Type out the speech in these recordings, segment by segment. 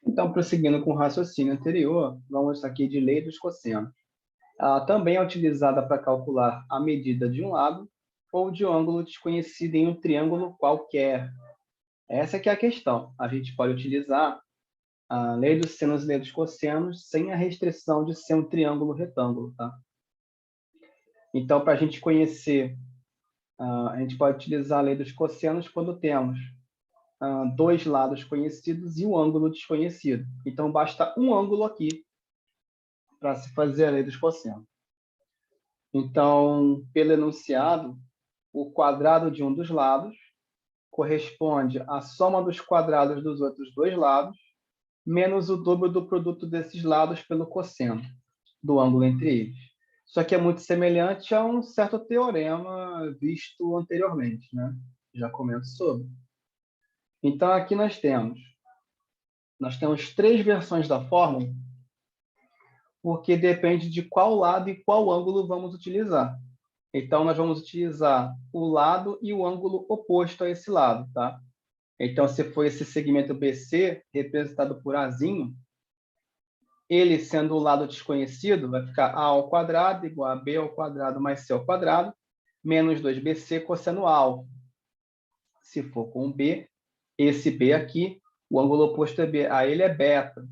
Então, prosseguindo com o raciocínio anterior, vamos aqui de lei dos cossenos. Ela também é utilizada para calcular a medida de um lado ou de um ângulo desconhecido em um triângulo qualquer. Essa que é a questão. A gente pode utilizar a lei dos senos e lei dos cossenos sem a restrição de ser um triângulo retângulo, tá? Então, para a gente conhecer, a gente pode utilizar a lei dos cossenos quando temos dois lados conhecidos e um ângulo desconhecido. Então, basta um ângulo aqui para se fazer a lei dos cossenos. Então, pelo enunciado, o quadrado de um dos lados corresponde à soma dos quadrados dos outros dois lados, menos o dobro do produto desses lados pelo cosseno do ângulo entre eles. Isso aqui é muito semelhante a um certo teorema visto anteriormente, né? Já comento sobre. Então, aqui nós temos três versões da fórmula, porque depende de qual lado e qual ângulo vamos utilizar. Então, nós vamos utilizar o lado e o ângulo oposto a esse lado, tá? Então, se for esse segmento BC, representado por Azinho, ele sendo o lado desconhecido, vai ficar A ao quadrado igual a B ao quadrado mais C ao quadrado, menos 2BC cosseno alfa. Se for com B, esse B aqui, o ângulo oposto é B, a ele é beta.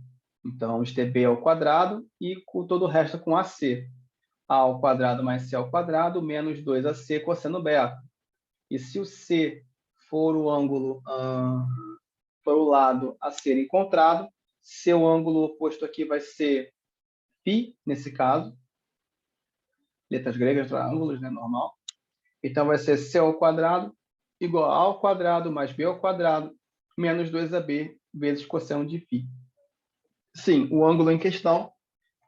Então, vamos ter B ao quadrado e com todo o resto com AC. A ao quadrado mais C ao quadrado, menos 2AC cosseno beta. E se o C for o ângulo, for o lado a ser encontrado, seu ângulo oposto aqui vai ser π, nesse caso. Letras gregas para ângulos, né, normal. Então, vai ser C ao quadrado igual a ao quadrado mais B ao quadrado menos 2AB vezes cosseno de π. Sim, o ângulo em questão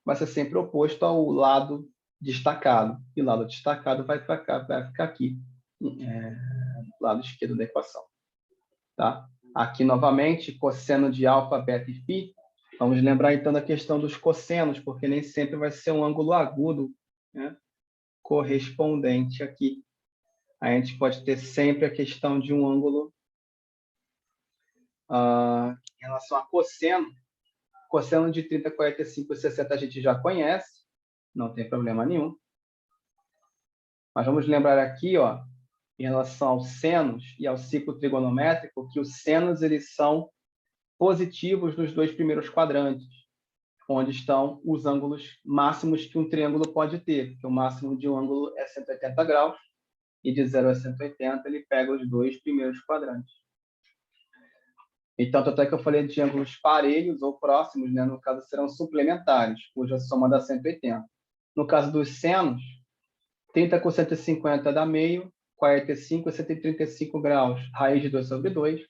vai ser sempre oposto ao lado destacado. E o lado destacado vai ficar aqui, do lado esquerdo da equação. Tá? Aqui, novamente, cosseno de alfa, beta e φ. Vamos lembrar, então, da questão dos cossenos, porque nem sempre vai ser um ângulo agudo, né, correspondente aqui. A gente pode ter sempre a questão de um ângulo em relação a cosseno. Cosseno de 30, 45 e 60 a gente já conhece, não tem problema nenhum. Mas vamos lembrar aqui, ó, em relação aos senos e ao ciclo trigonométrico, que os senos eles são positivos nos dois primeiros quadrantes, onde estão os ângulos máximos que um triângulo pode ter, porque o máximo de um ângulo é 180 graus, e de 0 a 180 ele pega os dois primeiros quadrantes. Então, até que eu falei de ângulos parelhos ou próximos, né? No caso, serão suplementares, cuja soma dá 180. No caso dos senos, 30 com 150 dá meio, 45 e 135 graus, raiz de 2 sobre 2,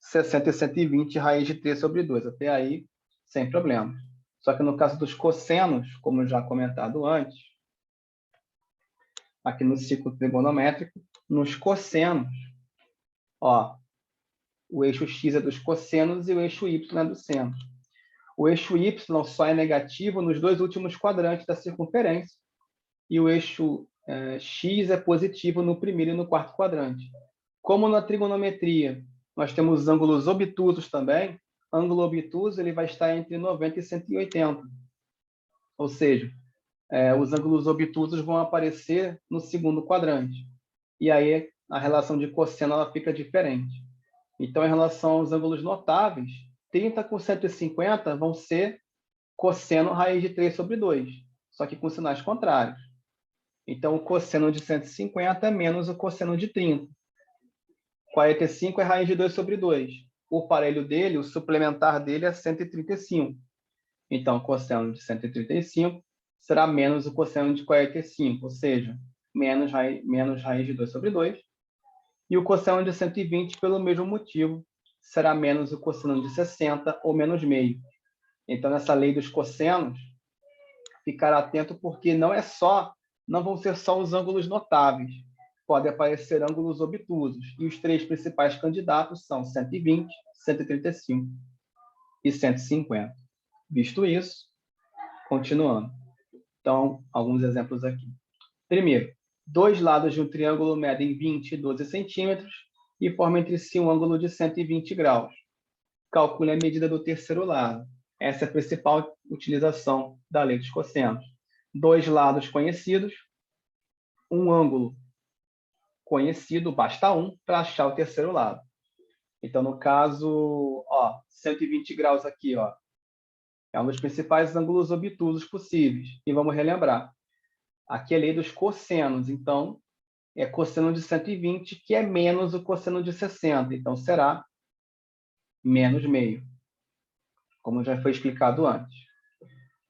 60 e 120, raiz de 3 sobre 2. Até aí, sem problema. Só que no caso dos cossenos, como já comentado antes, aqui no ciclo trigonométrico, nos cossenos, ó, o eixo x é dos cossenos e o eixo y é do seno. O eixo y só é negativo nos dois últimos quadrantes da circunferência e o eixo x é positivo no primeiro e no quarto quadrante. Como na trigonometria nós temos ângulos obtusos também, ângulo obtuso ele vai estar entre 90 e 180. Ou seja, os ângulos obtusos vão aparecer no segundo quadrante. E aí a relação de cosseno ela fica diferente. Então, em relação aos ângulos notáveis, 30 com 150 vão ser cosseno raiz de 3 sobre 2, só que com sinais contrários. Então, o cosseno de 150 é menos o cosseno de 30. 45 é raiz de 2 sobre 2. O parelho dele, o suplementar dele é 135. Então, o cosseno de 135 será menos o cosseno de 45, ou seja, menos raiz de 2 sobre 2. E o cosseno de 120, pelo mesmo motivo, será menos o cosseno de 60 ou menos meio. Então, nessa lei dos cossenos, ficar atento porque não vão ser só os ângulos notáveis. Podem aparecer ângulos obtusos. E os três principais candidatos são 120, 135 e 150. Visto isso, continuando. Então, alguns exemplos aqui. Primeiro, dois lados de um triângulo medem 20 e 12 centímetros e formam entre si um ângulo de 120 graus. calcule a medida do terceiro lado. Essa é a principal utilização da lei dos cossenos. Dois lados conhecidos, um ângulo conhecido, basta um, para achar o terceiro lado. Então, no caso, 120 graus aqui, é um dos principais ângulos obtusos possíveis. E vamos relembrar. Aqui é a lei dos cossenos, então, é cosseno de 120, que é menos o cosseno de 60. Então, será menos meio, como já foi explicado antes.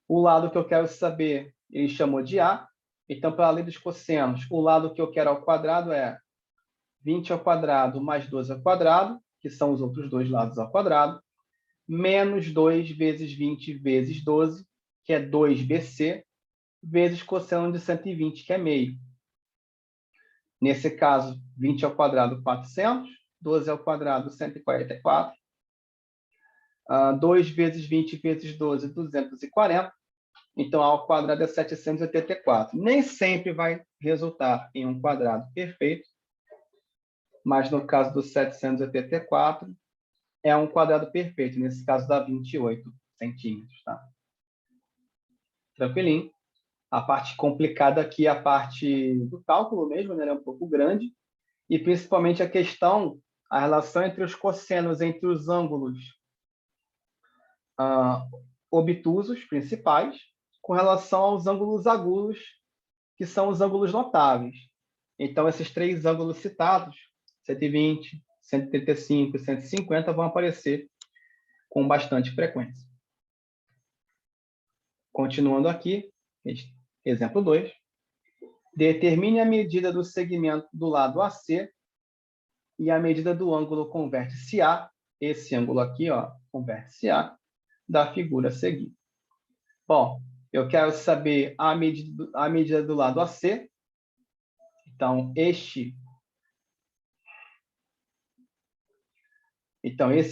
O lado que eu quero saber, ele chamou de A. Então, para a lei dos cossenos, o lado que eu quero ao quadrado é 20 ao quadrado mais 12 ao quadrado, que são os outros dois lados ao quadrado, menos 2 vezes 20 vezes 12, que é 2BC, vezes cosseno de 120, que é meio. Nesse caso, 20 ao quadrado, 400, 12 ao quadrado, 144. 2 vezes 20 vezes 12, 240. Então, A ao quadrado é 784. Nem sempre vai resultar em um quadrado perfeito, mas no caso do 784, é um quadrado perfeito. Nesse caso, dá 28 centímetros. Tá? Tranquilinho. A parte complicada aqui é a parte do cálculo mesmo, né? Ela é um pouco grande. E principalmente a relação entre os cossenos, entre os ângulos obtusos principais, com relação aos ângulos agudos, que são os ângulos notáveis. Então, esses três ângulos citados, 120, 135 e 150, vão aparecer com bastante frequência. Continuando aqui, exemplo 2. Determine a medida do segmento do lado AC e a medida do ângulo com vértice A, esse ângulo aqui, com vértice A, da figura a seguir. Bom, eu quero saber a medida do lado AC. Então, esse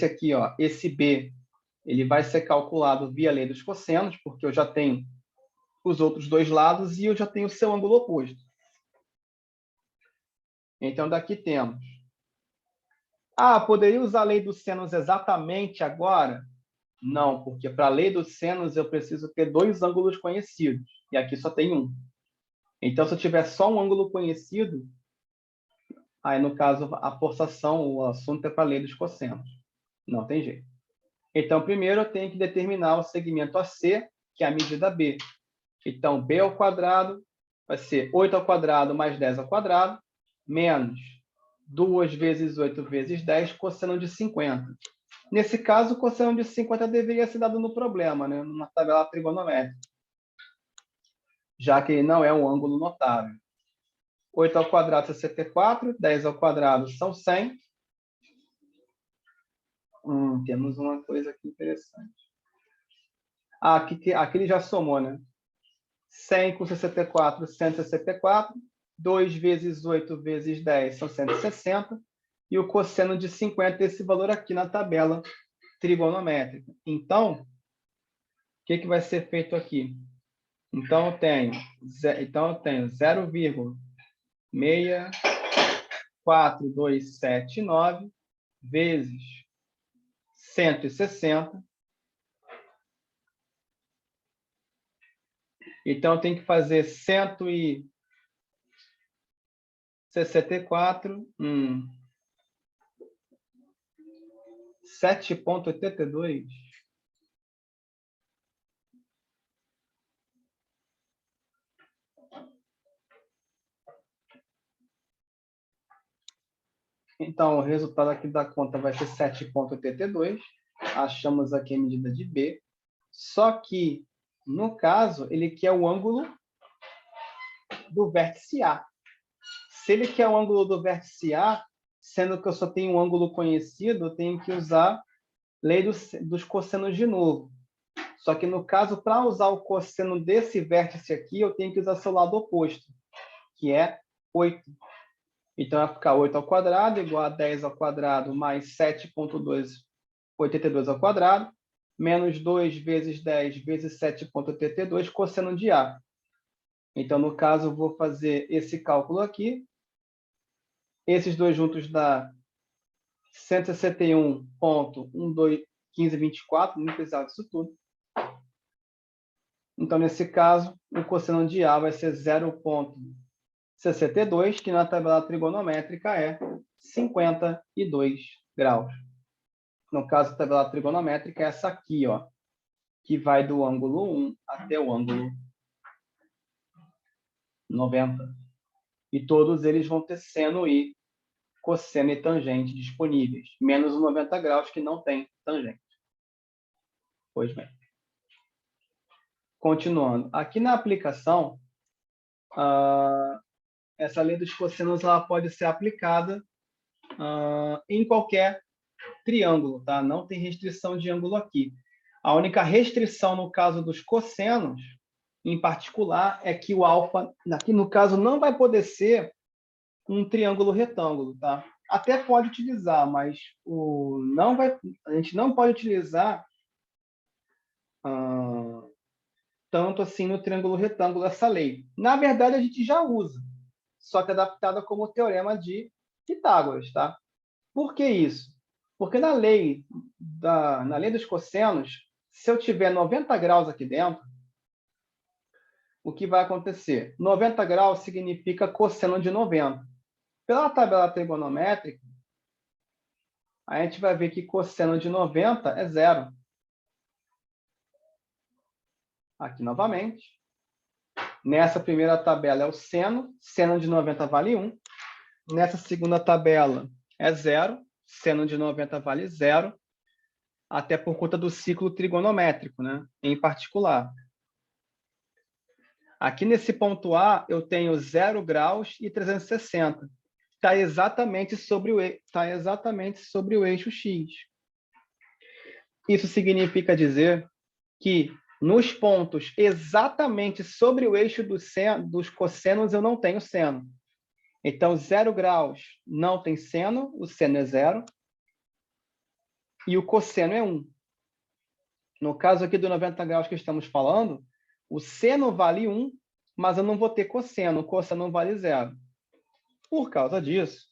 aqui, esse B, ele vai ser calculado via lei dos cossenos, porque eu já tenho os outros dois lados e eu já tenho o seu ângulo oposto. Então, daqui temos. Poderia usar a lei dos senos exatamente agora? Não, porque para a lei dos senos eu preciso ter dois ângulos conhecidos, e aqui só tem um. Então, se eu tiver só um ângulo conhecido, aí, no caso, a forçação, o assunto é para a lei dos cossenos. Não tem jeito. Então, primeiro eu tenho que determinar o segmento AC, que é a medida B. Então, B ao quadrado vai ser 8 ao quadrado mais 10 ao quadrado, menos 2 vezes 8 vezes 10, cosseno de 50. Nesse caso, o cosseno de 50 deveria ser dado no problema, né? Numa tabela trigonométrica, já que ele não é um ângulo notável. 8 ao quadrado, 64. 10 ao quadrado são 100. Temos uma coisa aqui interessante. Aqui ele já somou, né? 100 com 64, 164. 2 vezes 8 vezes 10 são 160. E o cosseno de 50 é esse valor aqui na tabela trigonométrica. Então, o que vai ser feito aqui? Então, eu tenho 0,64279 vezes 160. Então, eu tenho que fazer 164, 7,82. Então, o resultado aqui da conta vai ser 7,82. Achamos aqui a medida de B. Só que, no caso, ele quer o ângulo do vértice A. Se ele quer o ângulo do vértice A, sendo que eu só tenho um ângulo conhecido, eu tenho que usar lei dos cossenos de novo. Só que, no caso, para usar o cosseno desse vértice aqui, eu tenho que usar seu lado oposto, que é 8. Então, vai ficar 8 ao quadrado igual a 10 ao quadrado mais 7,82 ao quadrado, menos 2 vezes 10 vezes 7,82, cosseno de A. Então, no caso, eu vou fazer esse cálculo aqui. Esses dois juntos dá 161,122 15, 24, não precisava disso tudo. Então, nesse caso, o cosseno de A vai ser 0,62, que na tabela trigonométrica é 52 graus. No caso, a tabela trigonométrica é essa aqui, ó, que vai do ângulo 1 até o ângulo 90. E todos eles vão ter seno e cosseno e tangente disponíveis, menos o 90 graus, que não tem tangente. Pois bem. Continuando. Aqui na aplicação, essa lei dos cossenos ela pode ser aplicada em qualquer triângulo, tá? Não tem restrição de ângulo aqui. A única restrição no caso dos cossenos, em particular, é que o alfa, aqui no caso, não vai poder ser um triângulo retângulo, tá? Até pode utilizar, mas a gente não pode utilizar tanto assim no triângulo retângulo essa lei. Na verdade, a gente já usa, só que adaptada como teorema de Pitágoras, tá? Por que isso? Porque na lei dos cossenos, se eu tiver 90 graus aqui dentro, o que vai acontecer? 90 graus significa cosseno de 90. Pela tabela trigonométrica, a gente vai ver que cosseno de 90 é 0. Aqui novamente. Nessa primeira tabela é o seno. Seno de 90 vale 1. Nessa segunda tabela é 0. Seno de 90 vale 0. Até por conta do ciclo trigonométrico, né? Em particular. Aqui nesse ponto A, eu tenho 0 graus e 360. Está exatamente sobre o eixo X. Isso significa dizer que nos pontos exatamente sobre o eixo dos cossenos eu não tenho seno. Então, 0 graus não tem seno, o seno é 0. E o cosseno é 1. No caso aqui do 90 graus que estamos falando, o seno vale 1, mas eu não vou ter cosseno. O cosseno vale 0. Por causa disso,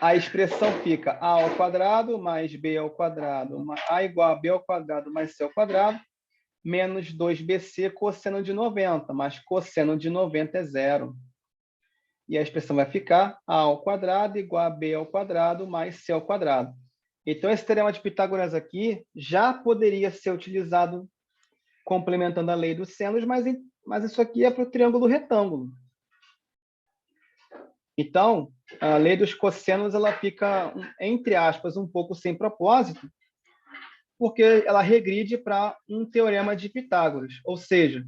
a expressão fica a ao quadrado mais b ao quadrado, a igual a b ao quadrado mais c ao quadrado, menos 2bc cosseno de 90, mas cosseno de 90 é 0. E a expressão vai ficar a ao quadrado igual a b ao quadrado mais c ao quadrado. Então, esse teorema de Pitágoras aqui já poderia ser utilizado complementando a lei dos senos, mas isso aqui é para o triângulo retângulo. Então, a lei dos cossenos ela fica, entre aspas, um pouco sem propósito, porque ela regride para um teorema de Pitágoras. Ou seja,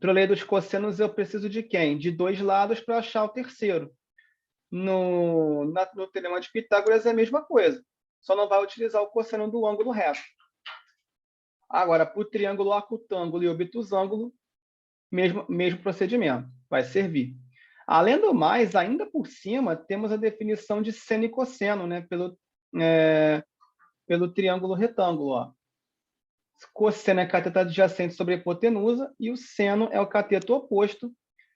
para a lei dos cossenos eu preciso de quem? De 2 lados para achar o terceiro. No teorema de Pitágoras é a mesma coisa, só não vai utilizar o cosseno do ângulo reto. Agora, para o triângulo acutângulo e obtusângulo, mesmo procedimento, vai servir. Além do mais, ainda por cima, temos a definição de seno e cosseno, né? Pelo triângulo retângulo. Ó. Cosseno é cateto adjacente sobre a hipotenusa e o seno é o cateto oposto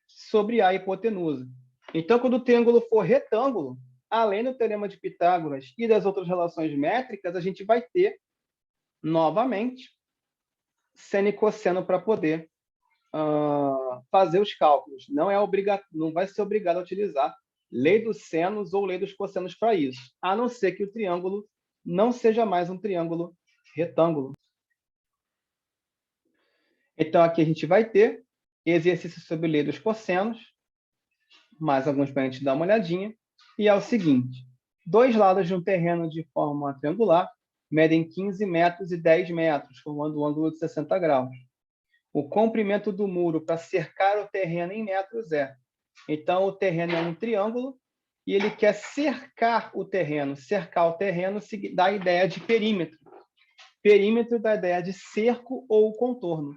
sobre a hipotenusa. Então, quando o triângulo for retângulo, além do teorema de Pitágoras e das outras relações métricas, a gente vai ter, novamente, seno e cosseno para poder fazer os cálculos. Não vai ser obrigado a utilizar lei dos senos ou lei dos cossenos para isso, a não ser que o triângulo não seja mais um triângulo retângulo. Então, aqui a gente vai ter exercício sobre lei dos cossenos, mais alguns para a gente dar uma olhadinha, e é o seguinte: 2 lados de um terreno de forma triangular medem 15 metros e 10 metros, formando um ângulo de 60 graus. O comprimento do muro para cercar o terreno em metros é. Então, o terreno é um triângulo e ele quer cercar o terreno. Cercar o terreno dá a ideia de perímetro. Perímetro dá a ideia de cerco ou contorno.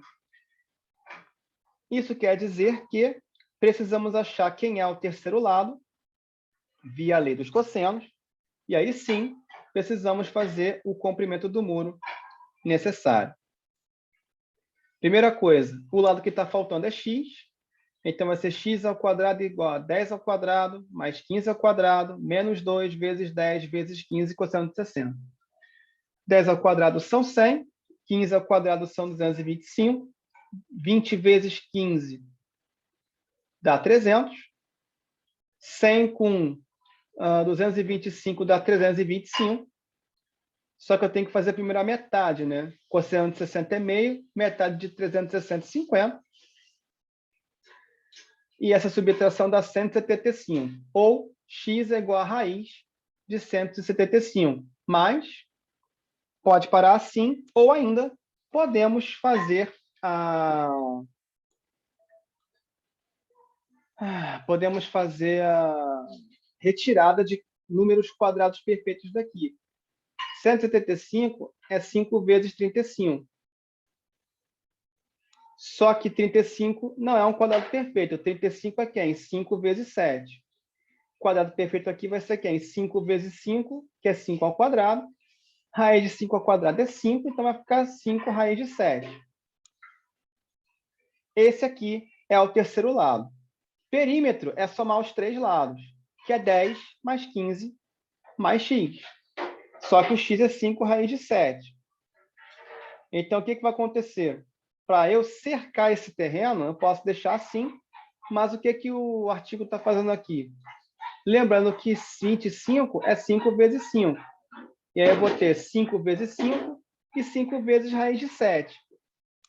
Isso quer dizer que precisamos achar quem é o terceiro lado, via a lei dos cossenos, e aí sim precisamos fazer o comprimento do muro necessário. Primeira coisa, o lado que está faltando é x, Então, vai ser x ao quadrado igual a 10 ao quadrado, mais 15 ao quadrado, menos 2 vezes 10 vezes 15, cosseno de 60. 10 ao quadrado são 100, 15 ao quadrado são 225, 20 vezes 15 dá 300, 100 com 225 dá 325, só que eu tenho que fazer primeiro a metade, né? Cosseno de 60 é meio, metade de 360 é 50. E essa subtração dá 175. Ou x é igual a raiz de 175. Mas pode parar assim, ou ainda podemos fazer a retirada de números quadrados perfeitos daqui. 175 é 5 vezes 35. Só que 35 não é um quadrado perfeito. 35 é quem? 5 vezes 7. O quadrado perfeito aqui vai ser quem? 5 vezes 5, que é 5 ao quadrado. Raiz de 5 ao quadrado é 5, então vai ficar 5 raiz de 7. Esse aqui é o terceiro lado. Perímetro é somar os três lados, que é 10 mais 15 mais x. Só que o x é 5 raiz de 7. Então, o que vai acontecer? Para eu cercar esse terreno, eu posso deixar assim, mas o que o artigo está fazendo aqui? Lembrando que 25 é 5 vezes 5. E aí eu vou ter 5 vezes 5 e 5 vezes raiz de 7.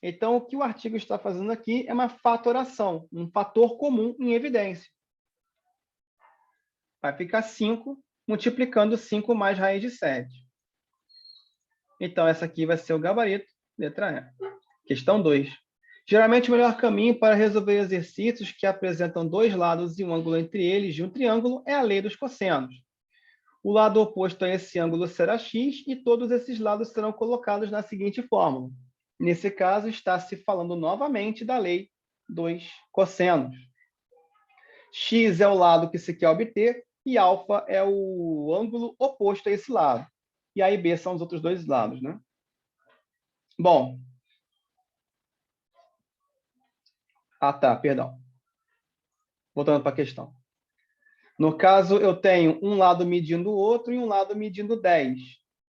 Então, o que o artigo está fazendo aqui é uma fatoração, um fator comum em evidência. Vai ficar 5 multiplicando 5 mais raiz de 7. Então, essa aqui vai ser o gabarito, letra E. Questão 2. Geralmente, o melhor caminho para resolver exercícios que apresentam dois lados e um ângulo entre eles de um triângulo é a lei dos cossenos. O lado oposto a esse ângulo será x e todos esses lados serão colocados na seguinte fórmula. Nesse caso, está se falando novamente da lei dos cossenos. X é o lado que se quer obter e alfa é o ângulo oposto a esse lado. E A e B são os outros dois lados, né? Bom. Perdão. Voltando para a questão. No caso, eu tenho um lado medindo o outro e um lado medindo 10,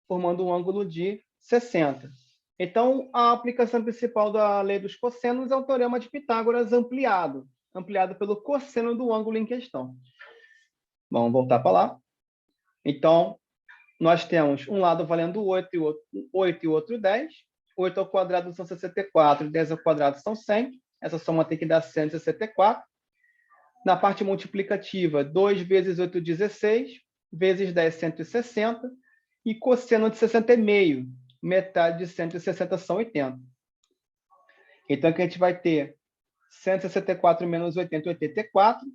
formando um ângulo de 60. Então, a aplicação principal da lei dos cossenos é o teorema de Pitágoras ampliado pelo cosseno do ângulo em questão. Vamos voltar para lá. Então, nós temos um lado valendo 8 e o outro 10. 8 ao quadrado são 64, 10 ao quadrado são 100. Essa soma tem que dar 164. Na parte multiplicativa, 2 vezes 8, 16, vezes 10, 160. E cosseno de 60 é meio. Metade de 160 são 80. Então, aqui a gente vai ter 164 menos 80, 84.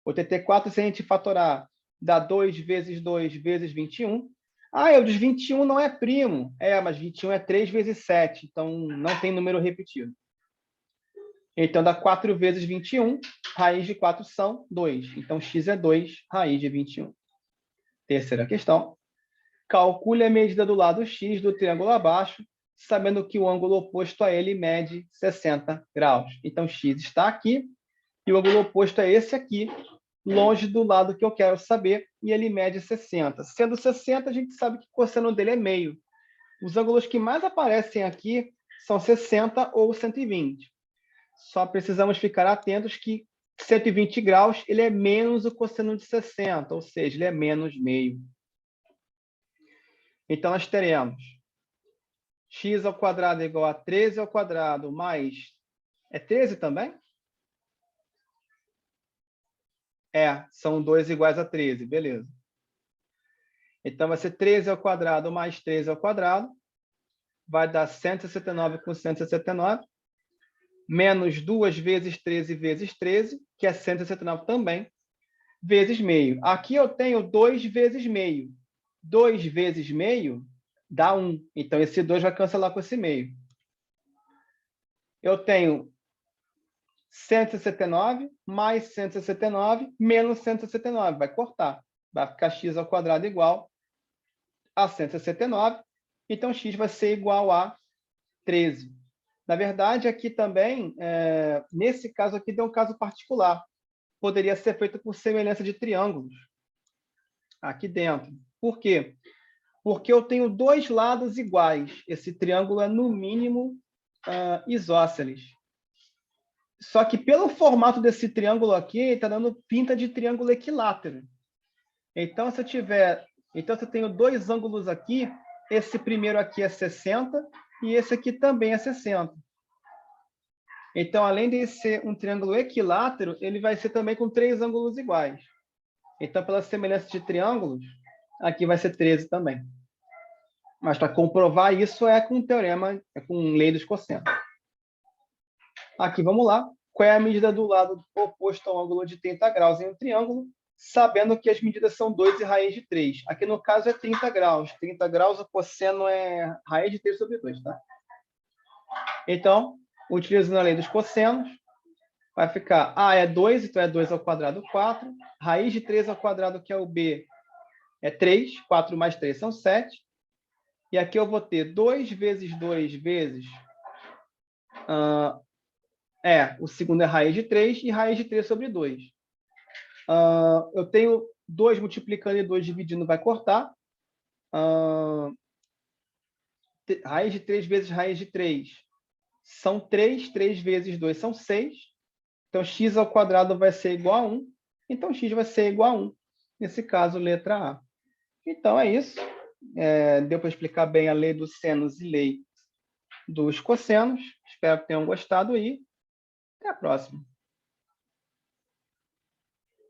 84, se a gente fatorar, dá 2 vezes 2 vezes 21. O dos 21 não é primo. Mas 21 é 3 vezes 7, então não tem número repetido. Então, dá 4 vezes 21, raiz de 4 são 2. Então, x é 2, raiz de 21. Terceira questão. Calcule a medida do lado x do triângulo abaixo, sabendo que o ângulo oposto a ele mede 60 graus. Então, x está aqui, e o ângulo oposto é esse aqui, longe do lado que eu quero saber, e ele mede 60. Sendo 60, a gente sabe que o cosseno dele é meio. Os ângulos que mais aparecem aqui são 60 ou 120. Só precisamos ficar atentos que 120 graus ele é menos o cosseno de 60, ou seja, ele é menos meio. Então, nós teremos x ao quadrado é igual a 13 ao quadrado mais... É 13 também? São 2 iguais a 13, beleza. Então, vai ser 13 ao quadrado mais 13 ao quadrado. Vai dar 169 com 169. Menos 2 vezes 13 vezes 13, que é 169 também, vezes meio. Aqui eu tenho 2 vezes meio. 2 vezes meio dá 1. Então, esse 2 vai cancelar com esse meio. Eu tenho 169 mais 169 menos 169. Vai cortar. Vai ficar x ao quadrado igual a 169. Então, x vai ser igual a 13. Na verdade, aqui também, nesse caso aqui, deu um caso particular. Poderia ser feito por semelhança de triângulos aqui dentro. Por quê? Porque eu tenho dois lados iguais. Esse triângulo é, no mínimo, isósceles. Só que, pelo formato desse triângulo aqui, está dando pinta de triângulo equilátero. Então, se eu tenho dois ângulos aqui, esse primeiro aqui é 60 e esse aqui também é 60. Então, além de ser um triângulo equilátero, ele vai ser também com 3 ângulos iguais. Então, pela semelhança de triângulos, aqui vai ser 13 também. Mas para comprovar isso é com teorema, é com lei dos cossenos. Aqui, vamos lá. Qual é a medida do lado oposto ao ângulo de 30 graus em um triângulo, sabendo que as medidas são 2 e raiz de 3. Aqui, no caso, é 30 graus. 30 graus, o cosseno é raiz de 3 sobre 2, tá? Então, utilizando a lei dos cossenos, vai ficar A é 2, então é 2 ao quadrado, 4. Raiz de 3 ao quadrado, que é o B, é 3. 4 mais 3 são 7. E aqui eu vou ter 2 vezes 2 vezes... o segundo é raiz de 3 e raiz de 3 sobre 2. Eu tenho 2 multiplicando e 2 dividindo, vai cortar. Raiz de 3 vezes raiz de 3 são 3. 3 vezes 2 são 6. Então, x ao quadrado vai ser igual a 1. Então, x vai ser igual a 1. Nesse caso, letra A. Então, é isso. Deu para explicar bem a lei dos senos e lei dos cossenos. Espero que tenham gostado e até a próxima.